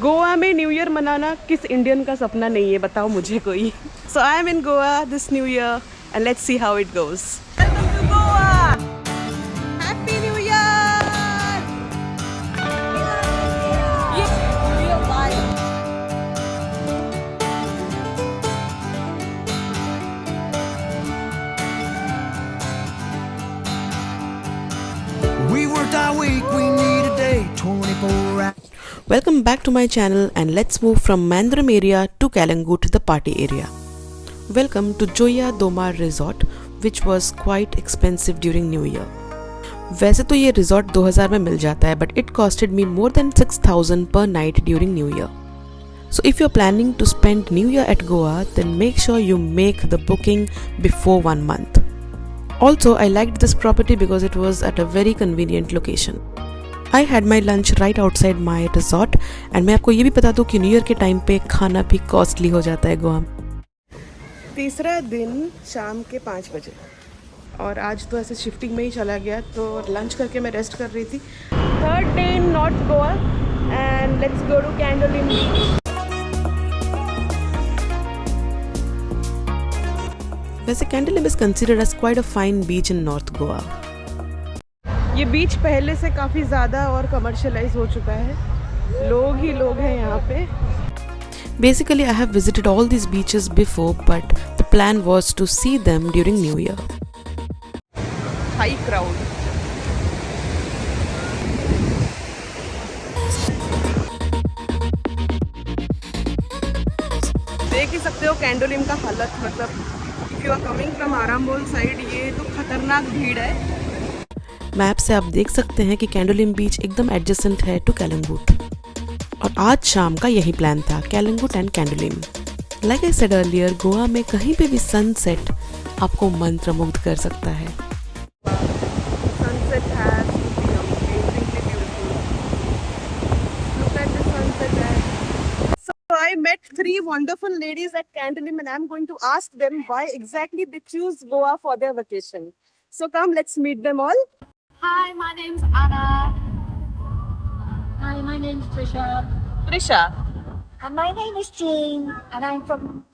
गोवा में new year मनाना किस इंडियन का सपना नहीं है, बताओ मुझे कोई। So I am in Goa this New Year and let's see how it goes. Welcome to Goa, happy New Year. ये video bye. We worked our week, we need a day, 24 hours. Welcome back to my channel and let's move from Mandram area to Kalangut, the party area. Welcome to Joya Domar Resort, which was quite expensive during New Year. वैसे तो ये resort 2000 में मिल जाता है, but it costed me more than 6000 per night during New Year. So if you're planning to spend New Year at Goa, then make sure you make the booking before 1 month. Also, I liked this property because it was at a very convenient location. I had my lunch right outside my resort and मैं आपको ये भी बता दूँ कि new year के time पे खाना भी कॉस्टली हो जाता है गोवा में। तीसरा दिन शाम के 5 बजे और आज तो ऐसे शिफ्टिंग में ही चला गया, तो लंच करके मैं रेस्ट कर रही थी। Third day in north Goa and let's go to Candolim beach. वैसे Candolim is considered as quite a fine beach in North Goa. ये बीच पहले से काफ़ी ज़्यादा और कमर्शियलाइज हो चुका है, लोग ही लोग हैं यहाँ पे। Basically, I have visited all these beaches before, but the plan was to see them during New Year. High crowd. देख ही सकते हो कैंडोलिम का हालत, मतलब if you are coming from Arambol side ये तो खतरनाक भीड़ है। मैप से आप देख सकते हैं कि कैंडोलिम बीच एकदम एडजेसेंट है टू कैलंगुट और आज शाम का यही प्लान था, Calangute and Candolim. Like I said earlier, Goa में कहीं पे भी सनसेट आपको मंत्रमुग्ध कर सकता है। Sunset has been amazingly beautiful. Look at the sunset there. So I met 3 wonderful ladies at Candolim and I'm going to ask them why exactly they choose Goa for their vacation. So come, let's meet them all. Hi, my name's Anna. Hi, my name's Trisha. Trisha. And my name is Jean, and I'm from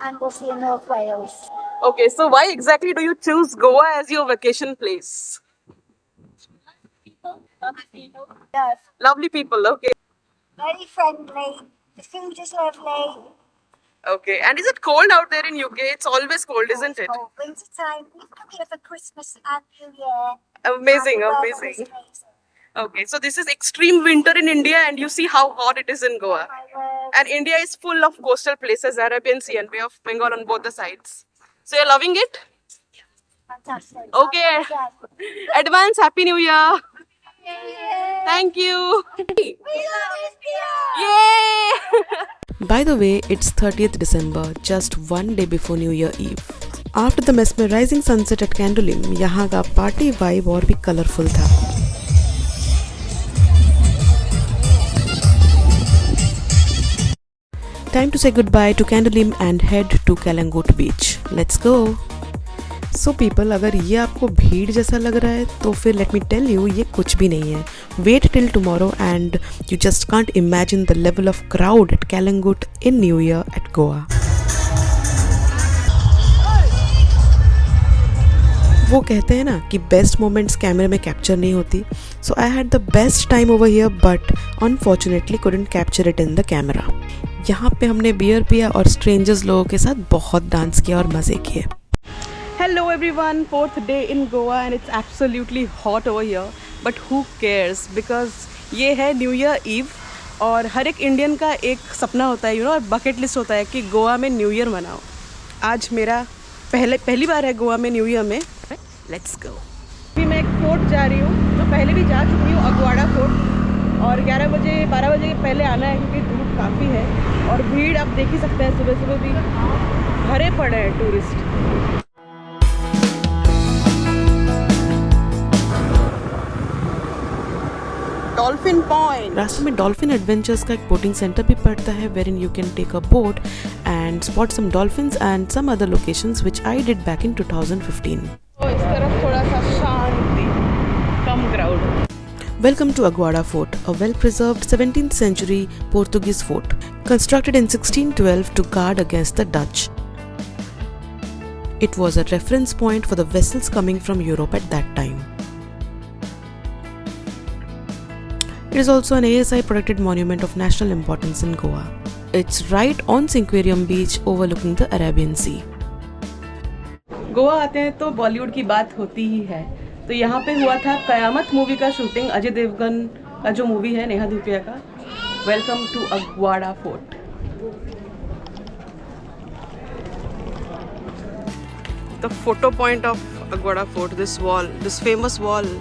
Anglesey in North Wales. Okay, so why exactly do you choose Goa as your vacation place? Yes, Lovely people, okay. very friendly. The food is lovely. Okay, and is it cold out there in UK? It's always cold, isn't it? Cold winter time. We've come here for Christmas and New Year. Amazing, and the weather amazing. is amazing. Okay, so this is extreme winter in India and you see how hot it is in Goa. My word. And India is full of coastal places, Arabian Sea and Bay of Bengal on both the sides. So you're loving it? Fantastic. Okay. Yeah. Advance Happy New Year. Yay. Thank you. We love India. Yay! By the way, it's 30th December, just one day before New Year Eve. After the mesmerizing sunset at Candolim, यहाँ का party vibe और भी colorful था। Time to say goodbye to Candolim and head to Kalangut beach. Let's go. So people, अगर ये आपको भीड़ जैसा लग रहा है तो फिर let me tell you, ये कुछ भी नहीं है। Wait till tomorrow and you just can't imagine the level of crowd at Kalangut in New Year at Goa. वो कहते हैं ना कि बेस्ट मोमेंट्स कैमरे में कैप्चर नहीं होती, so I had the best time over here but unfortunately couldn't capture it in the camera. यहाँ पे हमने बियर पिया और स्ट्रेंजर्स लोगों के साथ बहुत डांस किया और मज़े किए। Hello everyone, 4th day in Goa and it's absolutely hot over here. But who cares? Because ये है न्यू ईयर ईव और हर एक इंडियन का एक सपना होता है, यू नो, और बकेट लिस्ट होता है कि गोवा में न्यू ईयर मनाओ। आज मेरा पहली बार है गोवा में न्यू ईयर में। Let's go. अभी मैं एक फोर्ट जा रही हूँ, तो पहले भी जा चुकी हूँ, अगवाड़ा फोर्ट, और 12 बजे के पहले आना है क्योंकि धूप काफ़ी है और भीड़ आप देख ही सकते हैं, सुबह सुबह भी भरे पड़े हैं टूरिस्ट। Dolphin point. रास्ते में डॉल्फिन एडवेंचर्स का एक बोटिंग सेंटर भी पड़ता है wherein you can take a boat and spot some dolphins and some other locations which I did back in 2015। तो इस तरफ थोड़ा सा शांति, कम crowd. Welcome to Aguada Fort, a well-preserved 17th century Portuguese fort, constructed in 1612 to guard against the Dutch. It was a reference point for the vessels coming from Europe at that time. It is also an ASI protected monument of national importance in Goa. It's right on Cinquarium Beach overlooking the Arabian Sea. Goa आते हैं तो बॉलीवुड की बात होती ही है। तो यहाँ पे हुआ था कयामत मूवी का शूटिंग, अजय देवगन का जो मूवी है नेहा धूपिया का। Welcome to Aguada fort. The photo point of Aguada fort, this wall, this famous wall.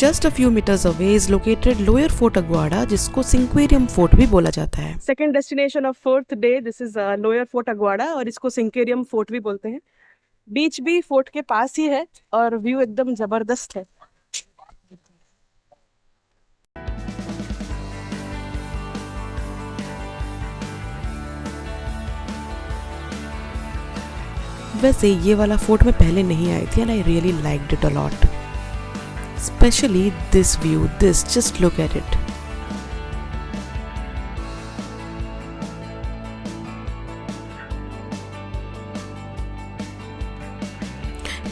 Just a few meters away is located Lower Fort Aguada, जिसको Cinquarium Fort भी बोला जाता है। Second destination of fourth day, this is lower fort Aguada और इसको Sinquerim fort भी बोलते हैं। बीच भी फोर्ट के पास ही है और व्यू एकदम जबरदस्त है। वैसे ये वाला फोर्ट मैं पहले नहीं आई थी and I really liked it a lot. Especially this view, just look at it.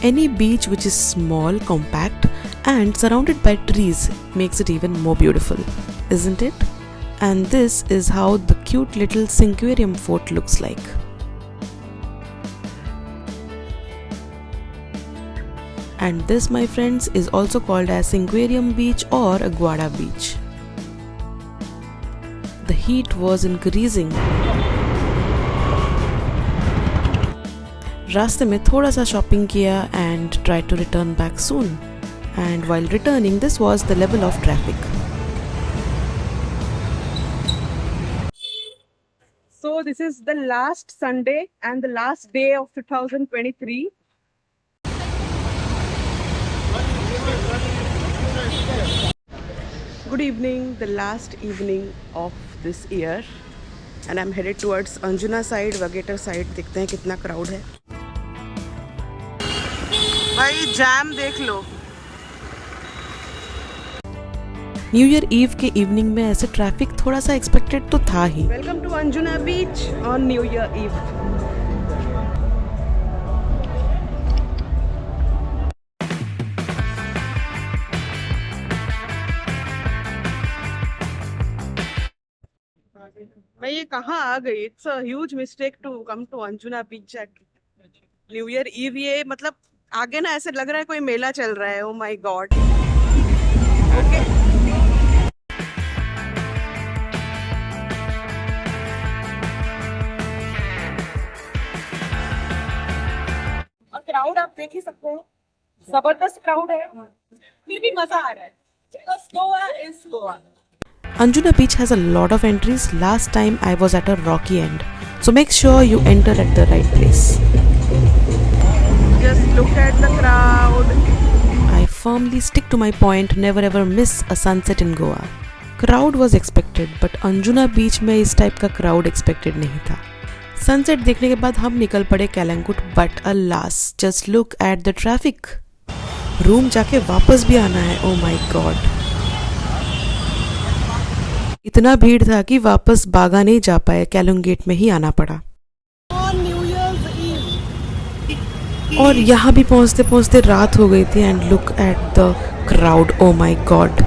Any beach which is small, compact and surrounded by trees makes it even more beautiful, isn't it? And this is how the cute little Cinquarium Fort looks like. And this, my friends, is also called as Cinquarium Beach or Aguada Beach. The heat was increasing. रास्ते में थोड़ा सा shopping किया and tried to return back soon. And while returning, this was the level of traffic. So this is the last Sunday and the last day of 2023. Good evening, the last evening of this year and I'm headed towards Anjuna side, Vagator side। देखते हैं कितना crowd है। भाई jam देख लो। New Year Eve के evening में ऐसे ट्रैफिक थोड़ा सा एक्सपेक्टेड तो था ही। Welcome to Anjuna beach on New Year Eve. मैं ये कहाँ आ गई? It's a huge mistake to come to Anjuna beach at New Year Eve. ये मतलब आगे ना ऐसे लग रहा है कोई मेला चल रहा है। Oh my God. ओके और क्राउड आप देख ही सकते हो, जबरदस्त क्राउड है, फिर भी मजा आ रहा है। Because Goa is Goa. Anjuna Beach has a lot of entries. Last time I was at a rocky end, so make sure you enter at the right place. Just look at the crowd. I firmly stick to my point, never ever miss a sunset in Goa. Crowd was expected, but Anjuna Beach में इस type का crowd expected नहीं था। Sunset देखने के बाद हम निकल पड़े Calangute, but alas, just look at the traffic. Room जाके वापस भी आना है। Oh my God. इतना भीड़ था कि वापस बागा नहीं जा पाए, कैलंग गेट में ही आना पड़ा। और यहाँ भी पहुँचते पहुँचते रात हो गई थी and look at the crowd. Oh my God.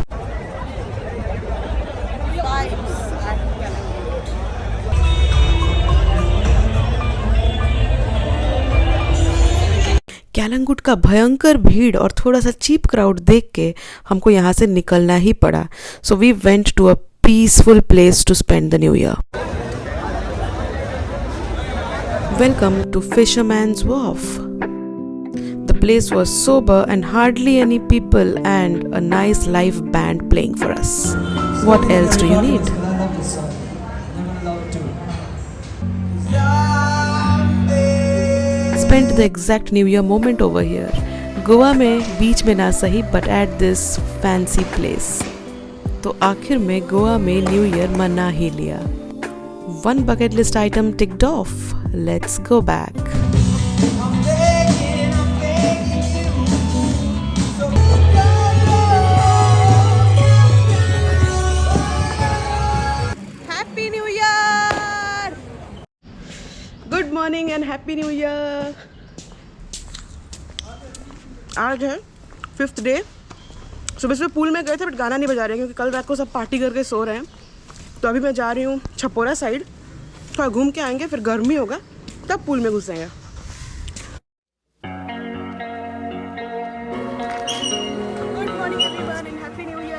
Calangute का भयंकर भीड़ और थोड़ा सा चीप क्राउड देख के हमको यहाँ से निकलना ही पड़ा। So we went to a peaceful place to spend the new year. Welcome to Fisherman's Wharf. The place was sober and hardly any people and a nice live band playing for us. What else do you need? Spent the exact New Year moment over here. Goa में बीच में ना सही but at this fancy place. तो आखिर में गोवा में new year मना ही लिया। One bucket list item ticked off. Let's go back. Morning and happy New year. आज है 5th डे। सुबह सुबह पूल में गए थे बट गाना नहीं बजा रहे हैं क्योंकि कल रात को सब पार्टी करके सो रहे हैं। तो अभी मैं जा रही हूँ छपोरा साइड, थोड़ा घूम के आएंगे, फिर गर्मी होगा तब पूल में घुसेंगे। Good morning everyone and happy New Year.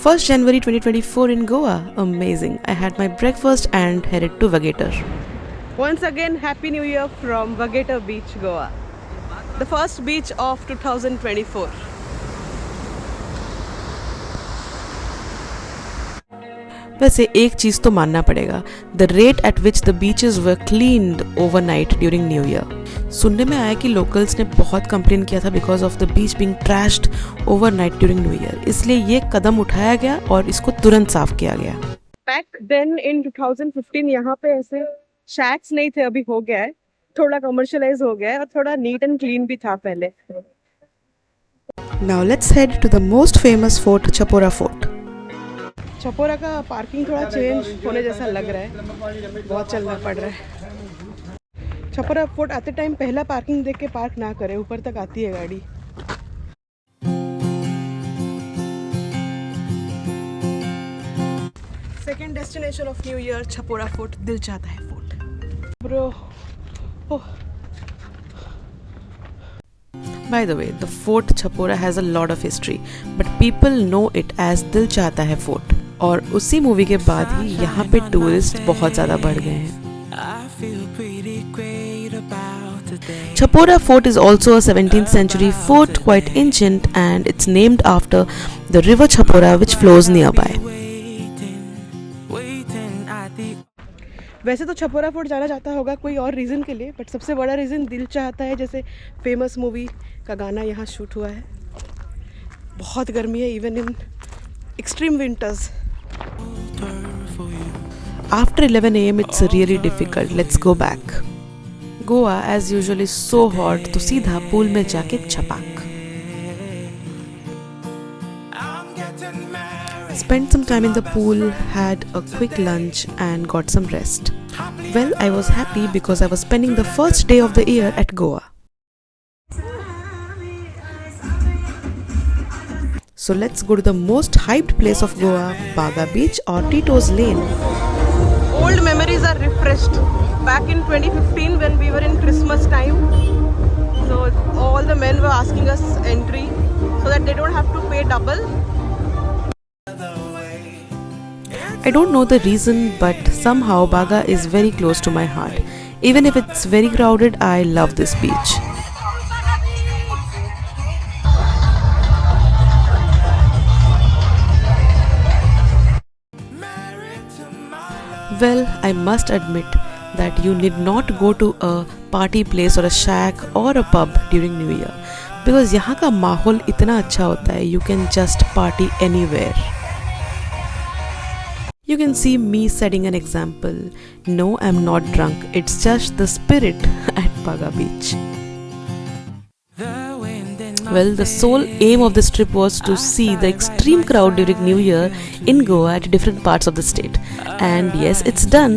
1st January 2024 in Goa. Amazing. I had my breakfast and headed to Vagator. Once again, Happy New Year from Vagator Beach, Goa. The first beach of 2024. वैसे एक चीज़ तो मानना पड़ेगा, the rate at which the beaches were cleaned overnight during new year. सुनने में आया कि locals ने बहुत कंप्लेन किया था because of the beach being trashed overnight during new year, इसलिए ये कदम उठाया गया और इसको तुरंत साफ किया गया। Back then in 2015 यहाँ पे ऐसे शैक्स नहीं थे, अभी हो गया है, थोड़ा कमर्शियलाइज हो गया है और थोड़ा नीट एंड क्लीन भी था पहले। Now let's head to the most famous fort, Chapora Fort. Chapora का पार्किंग थोड़ा चेंज होने जैसा लग रहा है, बहुत चलना पड़ रहा है। छपोरा फोर्ट आते टाइम पहला पार्किंग देख के पार्क ना करें, ऊपर तक आती है गाड़ी। Second destination of new year Chapora fort, दिल चाहता है fort. Bro By the way, the fort Chapora has a lot of history, but people know it as Dil Chahta Hai Fort. और उसी मूवी के बाद ही यहाँ पे टूरिस्ट बहुत ज़्यादा बढ़ गए हैं। Chapora Fort is also a 17th century fort, quite ancient, and it's named after the river Chapora which flows nearby. वैसे तो छपोरा फोर्ट जाना चाहता होगा कोई और रीज़न के लिए, बट सबसे बड़ा रीज़न दिल चाहता है, जैसे फेमस मूवी का गाना यहाँ शूट हुआ है। बहुत गर्मी है, even in extreme winters. After 11 AM it's really difficult. Let's go back. Goa as usual is so hot, तो सीधा पूल में जाके छपाक। Spent some time in the pool, had a quick lunch and got some rest. Well, I was happy because I was spending the first day of the year at Goa. So let's go to the most hyped place of Goa, Baga Beach or Tito's Lane. Old memories are refreshed. Back in 2015 when we were in Christmas time, so all the men were asking us entry so that they don't have to pay double. I don't know the reason, but somehow Baga is very close to my heart. Even if it's very crowded, I love this beach. Well, I must admit that you need not go to a party place or a shack or a pub during New Year because यहाँ का माहौल इतना अच्छा होता है, you can just party anywhere. You can see me setting an example. No, I'm not drunk. It's just the spirit at Baga Beach. Well, the sole aim of this trip was to see the extreme crowd during New Year in Goa at different parts of the state. And yes, it's done.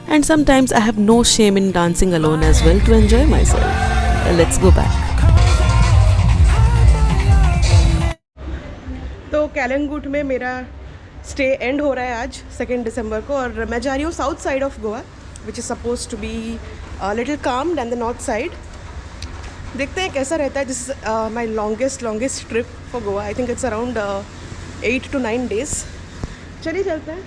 And sometimes I have no shame in dancing alone as well to enjoy myself. Let's go back. तो कैलंगुट में मेरा stay and हो रहा है आज 2 दिसंबर को, और मैं जा रही हूँ south side of Goa which is suppose to be little calm than the north side. देखते हैं कैसा रहता है। This my longest trip for Goa. I think it's around 8 to 9 days। चलिए चलते हैं।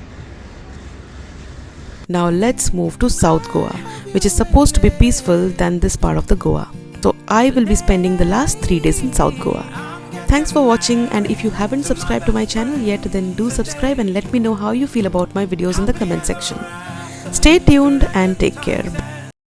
Now let's move to South Goa, which is supposed to be peaceful than this part of the Goa. So I will be spending the last 3 days in South Goa. Thanks for watching, and if you haven't subscribed to my channel yet, then do subscribe and let me know how you feel about my videos in the comment section. Stay tuned and take care.